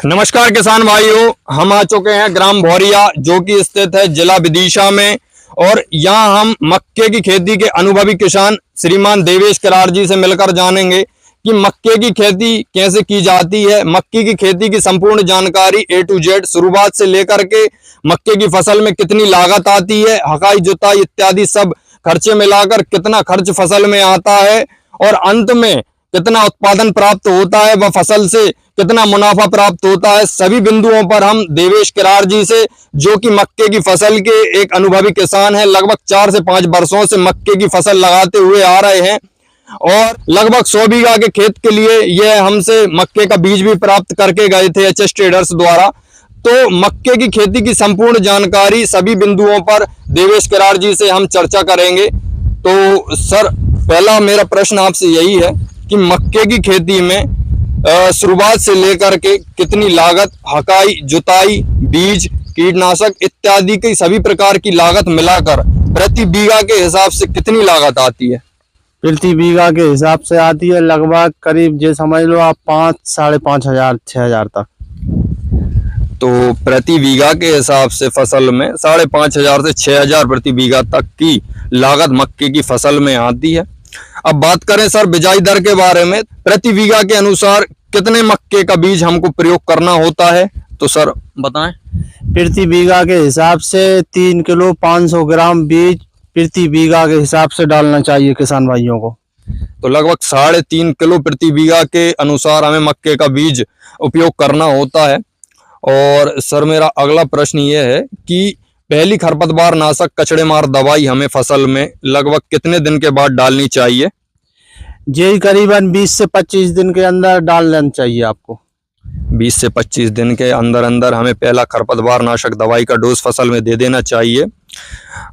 नमस्कार किसान भाइयों, हम आ चुके हैं ग्राम भौरिया जो कि स्थित है जिला विदिशा में। और यहाँ हम मक्के की खेती के अनुभवी किसान श्रीमान देवेश करार जी से मिलकर जानेंगे कि मक्के की खेती कैसे की जाती है। मक्के की खेती की संपूर्ण जानकारी A to Z शुरुआत से लेकर के मक्के की फसल में कितनी लागत आती है, हकाई जुताई इत्यादि सब खर्चे मिलाकर कितना खर्च फसल में आता है और अंत में कितना उत्पादन प्राप्त होता है, वह फसल से कितना मुनाफा प्राप्त होता है, सभी बिंदुओं पर हम देवेश करार जी से, जो कि मक्के की फसल के एक अनुभवी किसान हैं, लगभग 4 से 5 वर्षों से मक्के की फसल लगाते हुए आ रहे हैं और लगभग 100 बीघा के खेत के लिए यह हमसे मक्के का बीज भी प्राप्त करके गए थे HS ट्रेडर्स द्वारा। तो मक्के की खेती की संपूर्ण जानकारी सभी बिंदुओं पर देवेश करार जी से हम चर्चा करेंगे। तो सर, पहला मेरा प्रश्न आपसे यही है कि मक्के की खेती में शुरुआत से लेकर के कितनी लागत, हकाई जुताई, बीज, कीटनाशक इत्यादि की सभी प्रकार की लागत मिलाकर प्रति बीघा के हिसाब से कितनी लागत आती है? प्रति बीघा के हिसाब से आती है लगभग करीब ये समझ लो आप 5, 5,500, 6,000 तक। तो प्रति बीघा के हिसाब से फसल में 5,500 से 6,000 प्रति बीघा तक की लागत मक्के की फसल में आती है। अब बात करें सर बिजाई दर के बारे में, प्रति बीघा के अनुसार कितने मक्के का बीज हमको प्रयोग करना होता है, तो सर बताएं। प्रति बीघा के हिसाब से 3 किलो 500 ग्राम बीज प्रति बीघा के हिसाब से डालना चाहिए किसान भाइयों को। तो लगभग 3.5 किलो प्रति बीघा के अनुसार हमें मक्के का बीज उपयोग करना होता है। और सर मेरा अगला प्रश्न ये है कि पहली खरपतवार नाशक कचड़े मार दवाई हमें फसल में लगभग कितने दिन के बाद डालनी चाहिए? ये करीबन 20 से 25 दिन के अंदर डाल लेना चाहिए आपको। 20 से 25 दिन के अंदर अंदर हमें पहला खरपतवार नाशक दवाई का डोज फसल में दे देना चाहिए।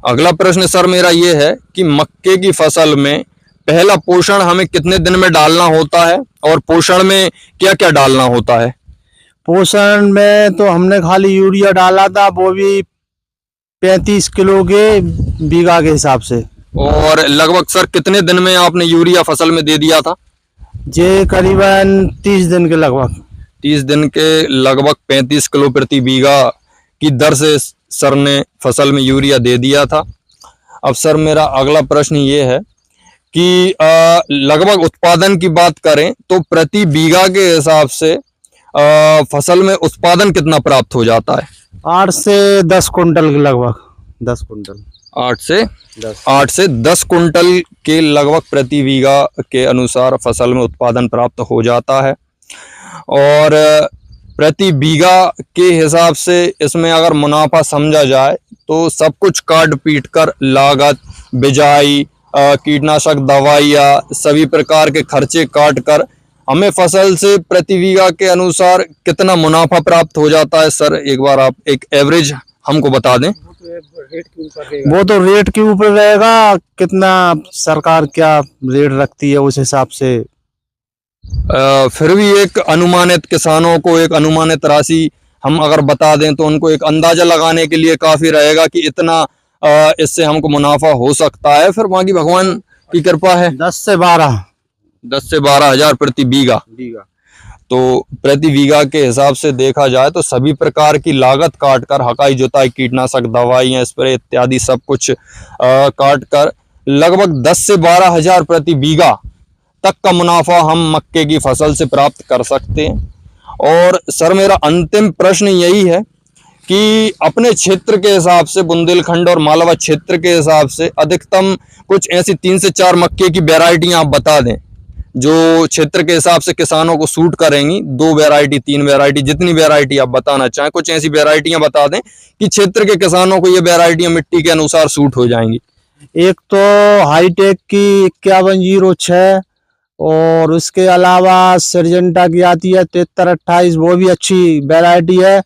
अगला प्रश्न सर मेरा ये है कि मक्के की फसल में पहला पोषण हमें कितने दिन में डालना होता है और पोषण में क्या क्या डालना होता है? पोषण में तो हमने खाली यूरिया डाला था, वो भी 35 किलो के बीघा के हिसाब से। और लगभग सर कितने दिन में आपने यूरिया फसल में दे दिया था? ये करीबन 30 दिन के लगभग। 30 दिन के लगभग 35 किलो प्रति बीघा की दर से सर ने फसल में यूरिया दे दिया था। अब सर मेरा अगला प्रश्न ये है कि लगभग उत्पादन की बात करें तो प्रति बीघा के हिसाब से फसल में उत्पादन कितना प्राप्त हो जाता है? 8 से 10 कुंटल के लगभग। 10 कुंटल 8 से 10 कुंटल के लगभग प्रति बीघा के अनुसार फसल में उत्पादन प्राप्त हो जाता है। और प्रति बीघा के हिसाब से इसमें अगर मुनाफा समझा जाए तो सब कुछ काट पीट कर लागत, बिजाई, कीटनाशक दवाइयाँ, सभी प्रकार के खर्चे काट कर हमें फसल से प्रति बीघा के अनुसार कितना मुनाफा प्राप्त हो जाता है? सर एक बार आप एक एवरेज हमको बता दें। वो तो रेट के ऊपर रहेगा, कितना सरकार क्या रेट रखती है उस हिसाब से। फिर भी एक अनुमानित, किसानों को एक अनुमानित राशि हम अगर बता दें तो उनको एक अंदाजा लगाने के लिए काफी रहेगा कि इतना इससे हमको मुनाफा हो सकता है। फिर बाकी भगवान की कृपा है। 10 से 12 हजार प्रति बीघा। तो प्रति बीघा के हिसाब से देखा जाए तो सभी प्रकार की लागत काट कर, हकाई जुताई, कीटनाशक दवाइयाँ, स्प्रे इत्यादि सब कुछ काट कर लगभग 10 से 12 हजार प्रति बीघा तक का मुनाफा हम मक्के की फसल से प्राप्त कर सकते हैं। और सर मेरा अंतिम प्रश्न यही है कि अपने क्षेत्र के हिसाब से, बुंदेलखंड और मालवा क्षेत्र के हिसाब से अधिकतम कुछ ऐसी 3 से 4 मक्के की वैरायटियां आप बता दें जो क्षेत्र के हिसाब से किसानों को सूट करेंगी। 2 वैरायटी, 3 वैरायटी, जितनी वैरायटी आप बताना चाहें, कुछ ऐसी वैरायटियां बता दें कि क्षेत्र के किसानों को ये वैरायटियां मिट्टी के अनुसार सूट हो जाएंगी। एक तो हाईटेक की 5106 और उसके अलावा सर्जेंटा की आती है 7328, वो भी अच्छी वैरायटी है।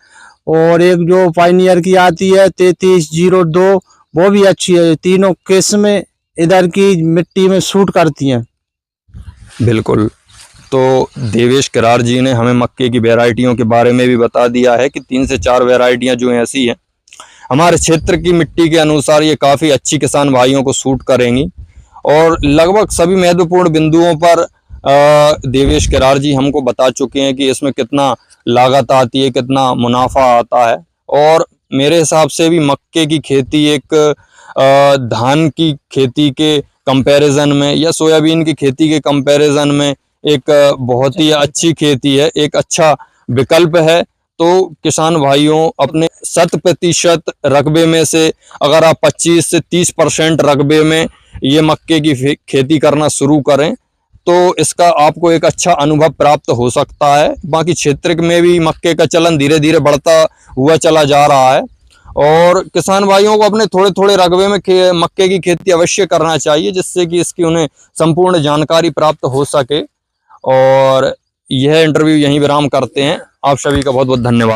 और एक जो पाइनियर की आती है 3302, वो भी अच्छी है। तीनों किस्में इधर की मिट्टी में सूट करती हैं। बिल्कुल। तो देवेश करार जी ने हमें मक्के की वैरायटियों के बारे में भी बता दिया है कि 3 से 4 वैरायटियां जो ऐसी हैं हमारे क्षेत्र की मिट्टी के अनुसार ये काफ़ी अच्छी किसान भाइयों को सूट करेंगी और लगभग सभी महत्वपूर्ण बिंदुओं पर देवेश किरार जी हमको बता चुके हैं कि इसमें कितना लागत आती है, कितना मुनाफा आता है। और मेरे हिसाब से भी मक्के की खेती एक धान की खेती के कंपैरिजन में या सोयाबीन की खेती के कंपैरिजन में एक बहुत ही अच्छी खेती है, एक अच्छा विकल्प है। तो किसान भाइयों, अपने 100% रकबे में से अगर आप 25 से 30% रकबे में ये मक्के की खेती करना शुरू करें तो इसका आपको एक अच्छा अनुभव प्राप्त हो सकता है। बाकी क्षेत्र में भी मक्के का चलन धीरे धीरे बढ़ता हुआ चला जा रहा है और किसान भाइयों को अपने थोड़े थोड़े रकबे में मक्के की खेती अवश्य करना चाहिए, जिससे कि इसकी उन्हें संपूर्ण जानकारी प्राप्त हो सके। और यह इंटरव्यू यहीं विराम करते हैं। आप सभी का बहुत बहुत धन्यवाद।